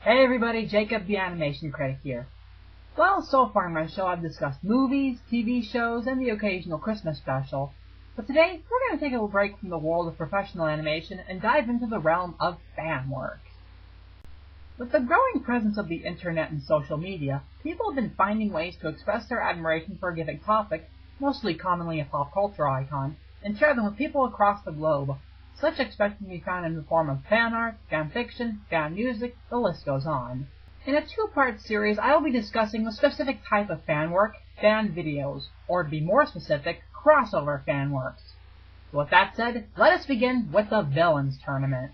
Hey everybody, Jacob the Animation Critic here. Well, so far in my show I've discussed movies, TV shows, and the occasional Christmas special. But today, we're going to take a break from the world of professional animation and dive into the realm of fan work. With the growing presence of the internet and social media, people have been finding ways to express their admiration for a given topic, mostly commonly a pop culture icon, and share them with people across the globe. Such expression can be found in the form of fan art, fan fiction, fan music, the list goes on. In a two-part series, I will be discussing a specific type of fan work, fan videos, or to be more specific, crossover fan works. So with that said, let us begin with the Villains Tournament.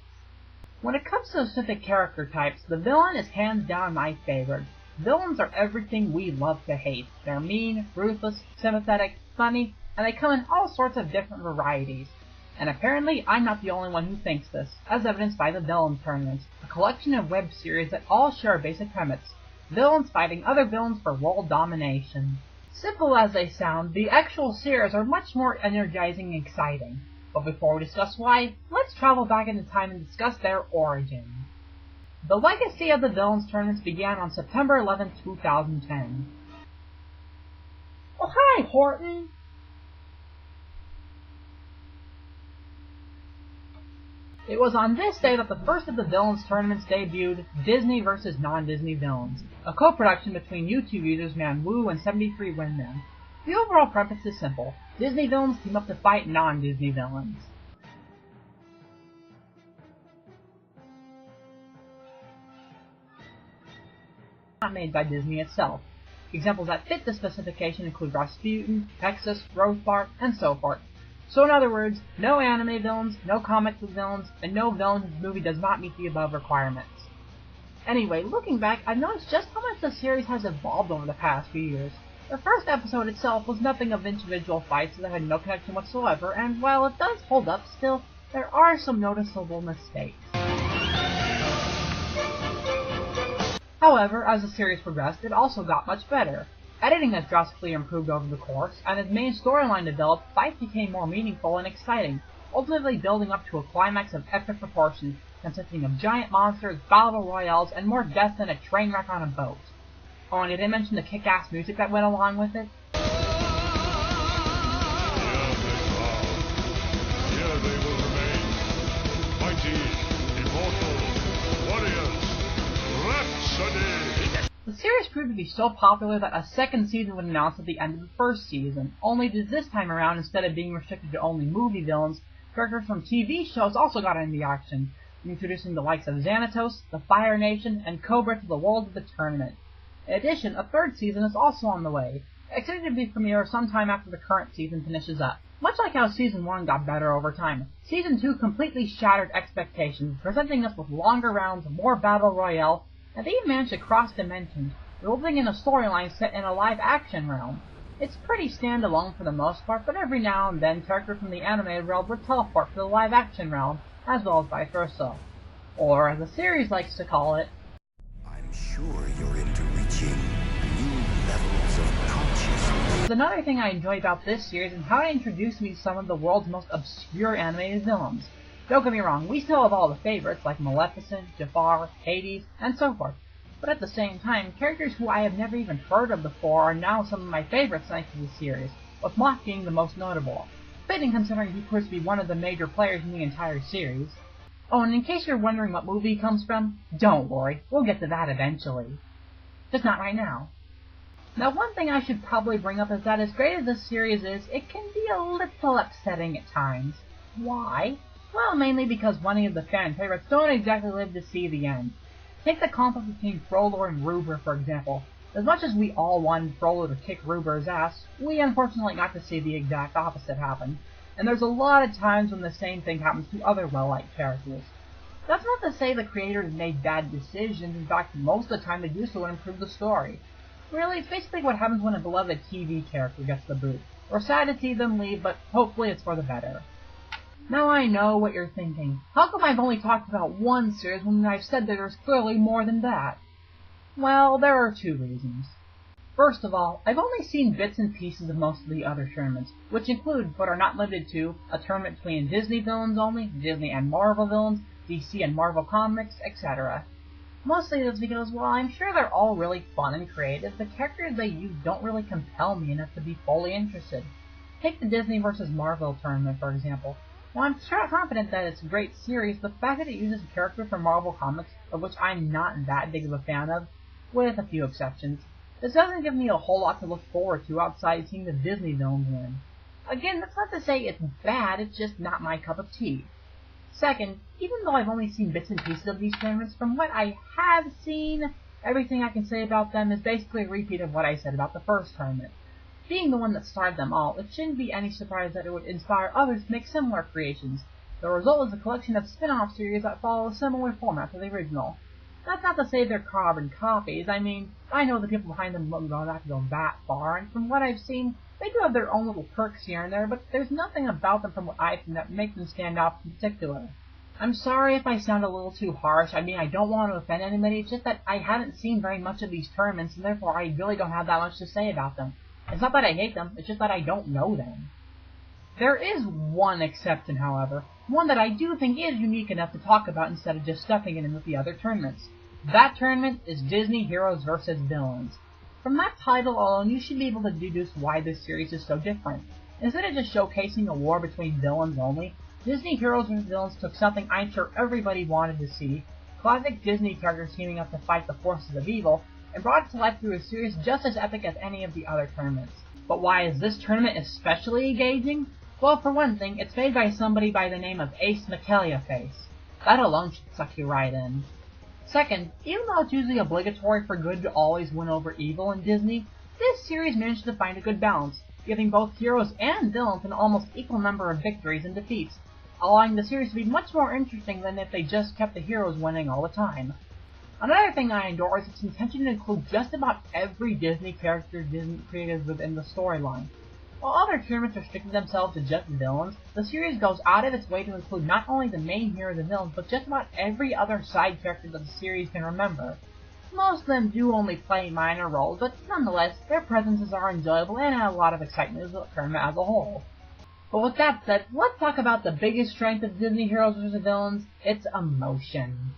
When it comes to specific character types, the villain is hands down my favorite. Villains are everything we love to hate. They're mean, ruthless, sympathetic, funny, and they come in all sorts of different varieties. And apparently, I'm not the only one who thinks this, as evidenced by the Villains Tournament, a collection of web series that all share a basic premise: villains fighting other villains for world domination. Simple as they sound, the actual series are much more energizing and exciting. But before we discuss why, let's travel back into time and discuss their origin. The legacy of the Villains Tournaments began on September 11, 2010. Oh hi, Horton! It was on this day that the first of the Villains Tournaments debuted, Disney vs. Non-Disney Villains, a co-production between YouTube users Man Wu and 73 Winman. The overall premise is simple: Disney villains team up to fight non-Disney villains. Not made by Disney itself. Examples that fit the specification include Rasputin, Texas, Rosebar, and so forth. So in other words, no anime villains, no comic book villains, and no villain whose movie does not meet the above requirements. Anyway, looking back, I've noticed just how much the series has evolved over the past few years. The first episode itself was nothing of individual fights that had no connection whatsoever, and while it does hold up still, there are some noticeable mistakes. However, as the series progressed, it also got much better. Editing has drastically improved over the course, and as main storyline developed, fights became more meaningful and exciting, ultimately building up to a climax of epic proportions, consisting of giant monsters, battle royales, and more death than a train wreck on a boat. Oh, and did I mention the kick-ass music that went along with it? Here they will remain, mighty, immortal, warriors, Rhapsody! The series proved to be so popular that a second season was announced at the end of the first season, only that this time around, instead of being restricted to only movie villains, characters from TV shows also got in the action, introducing the likes of Xanatos, the Fire Nation, and Cobra to the world of the tournament. In addition, a third season is also on the way, expected to be premiere sometime after the current season finishes up. Much like how Season 1 got better over time, Season 2 completely shattered expectations, presenting us with longer rounds, more battle royale, and they even managed to cross dimensions, resulting in a storyline set in a live-action realm. It's pretty standalone for the most part, but every now and then characters from the animated realm would teleport to the live-action realm, as well as vice versa. Or, as the series likes to call it, I'm sure you're into reaching new levels of consciousness. Another thing I enjoy about this series is how it introduced me to some of the world's most obscure animated villains. Don't get me wrong, we still have all the favorites like Maleficent, Jafar, Hades, and so forth, but at the same time, characters who I have never even heard of before are now some of my favorites thanks to the series, with Moth being the most notable. Fitting considering he proves to be one of the major players in the entire series. Oh, and in case you're wondering what movie he comes from, don't worry, we'll get to that eventually. Just not right now. Now, one thing I should probably bring up is that as great as this series is, it can be a little upsetting at times. Why? Well, mainly because many of the fan favorites don't exactly live to see the end. Take the conflict between Frollo and Ruber, for example. As much as we all wanted Frollo to kick Ruber's ass, we unfortunately got to see the exact opposite happen. And there's a lot of times when the same thing happens to other well-liked characters. That's not to say the creators made bad decisions, in fact, most of the time they do so and improve the story. Really, it's basically what happens when a beloved TV character gets the boot. We're sad to see them leave, but hopefully it's for the better. Now I know what you're thinking. How come I've only talked about one series when I've said that there's clearly more than that? Well, there are two reasons. First of all, I've only seen bits and pieces of most of the other tournaments, which include, but are not limited to, a tournament between Disney villains only, Disney and Marvel villains, DC and Marvel Comics, etc. Mostly that's because, while I'm sure they're all really fun and creative, the characters they use don't really compel me enough to be fully interested. Take the Disney vs. Marvel tournament, for example. While I'm sure confident that it's a great series, the fact that it uses a character from Marvel Comics, of which I'm not that big of a fan of, with a few exceptions, this doesn't give me a whole lot to look forward to outside seeing the Disney villains win. Again, that's not to say it's bad, it's just not my cup of tea. Second, even though I've only seen bits and pieces of these tournaments, from what I have seen, everything I can say about them is basically a repeat of what I said about the first tournament. Being the one that started them all, it shouldn't be any surprise that it would inspire others to make similar creations. The result is a collection of spin-off series that follow a similar format to the original. That's not to say they're carbon copies. I mean, I know the people behind them won't go that far, and from what I've seen, they do have their own little quirks here and there, but there's nothing about them from what I've seen that makes them stand out in particular. I'm sorry if I sound a little too harsh. I mean, I don't want to offend anybody, it's just that I haven't seen very much of these tournaments, and therefore I really don't have that much to say about them. It's not that I hate them, it's just that I don't know them. There is one exception, however, one that I do think is unique enough to talk about instead of just stuffing it in with the other tournaments. That tournament is Disney Heroes vs. Villains. From that title alone, you should be able to deduce why this series is so different. Instead of just showcasing a war between villains only, Disney Heroes vs. Villains took something I'm sure everybody wanted to see, classic Disney characters teaming up to fight the forces of evil, and brought it to life through a series just as epic as any of the other tournaments. But why is this tournament especially engaging? Well, for one thing, it's made by somebody by the name of Ace McKelliaface. That alone should suck you right in. Second, even though it's usually obligatory for good to always win over evil in Disney, this series managed to find a good balance, giving both heroes and villains an almost equal number of victories and defeats, allowing the series to be much more interesting than if they just kept the heroes winning all the time. Another thing I adore is its intention to include just about every Disney character Disney created within the storyline. While other tournaments restricted themselves to just villains, the series goes out of its way to include not only the main heroes and villains, but just about every other side character that the series can remember. Most of them do only play minor roles, but nonetheless, their presences are enjoyable and add a lot of excitement to the tournament as a whole. But with that said, let's talk about the biggest strength of Disney Heroes vs. Villains, its emotion.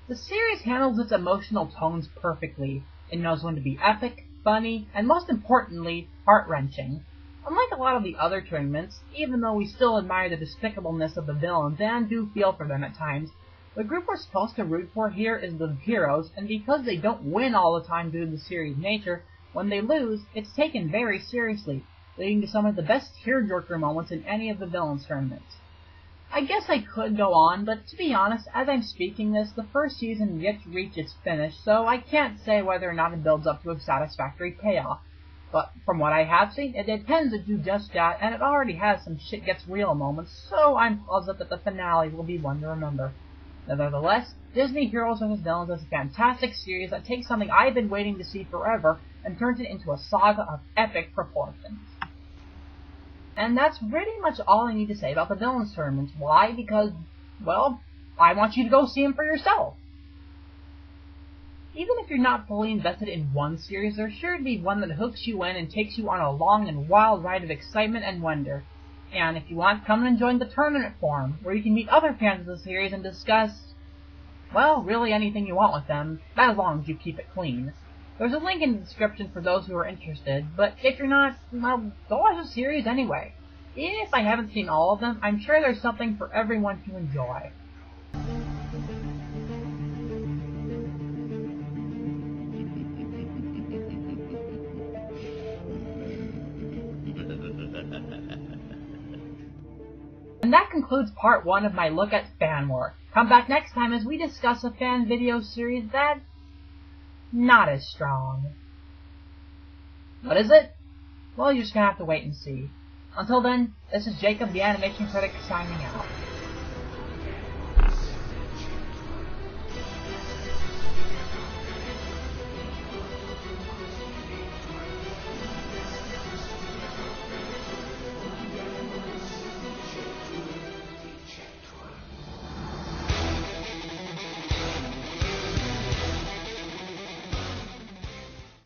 The series handles its emotional tones perfectly. It knows when to be epic, funny, and most importantly, heart-wrenching. Unlike a lot of the other tournaments, even though we still admire the despicableness of the villains and do feel for them at times, the group we're supposed to root for here is the heroes, and because they don't win all the time due to the series' nature, when they lose, it's taken very seriously, leading to some of the best tearjerker moments in any of the villains tournaments. I guess I could go on, but to be honest, as I'm speaking this, the first season yet to reach its finish, so I can't say whether or not it builds up to a satisfactory payoff. But from what I have seen, it intends to do just that, and it already has some shit gets real moments, so I'm positive that the finale will be one to remember. Nevertheless, Disney Heroes vs. Villains is a fantastic series that takes something I've been waiting to see forever and turns it into a saga of epic proportions. And that's pretty much all I need to say about the Villains tournaments. Why? Because, well, I want you to go see them for yourself. Even if you're not fully invested in one series, there's sure to be one that hooks you in and takes you on a long and wild ride of excitement and wonder. And if you want, come and join the tournament forum, where you can meet other fans of the series and discuss, well, really anything you want with them, as long as you keep it clean. There's a link in the description for those who are interested, but if you're not, well, go watch the series anyway. Even if I haven't seen all of them, I'm sure there's something for everyone to enjoy. And that concludes part 1 of my look at fan work. Come back next time as we discuss a fan video series that's not as strong. What is it? Well, you're just gonna have to wait and see. Until then, this is Jacob the Animation Critic signing out.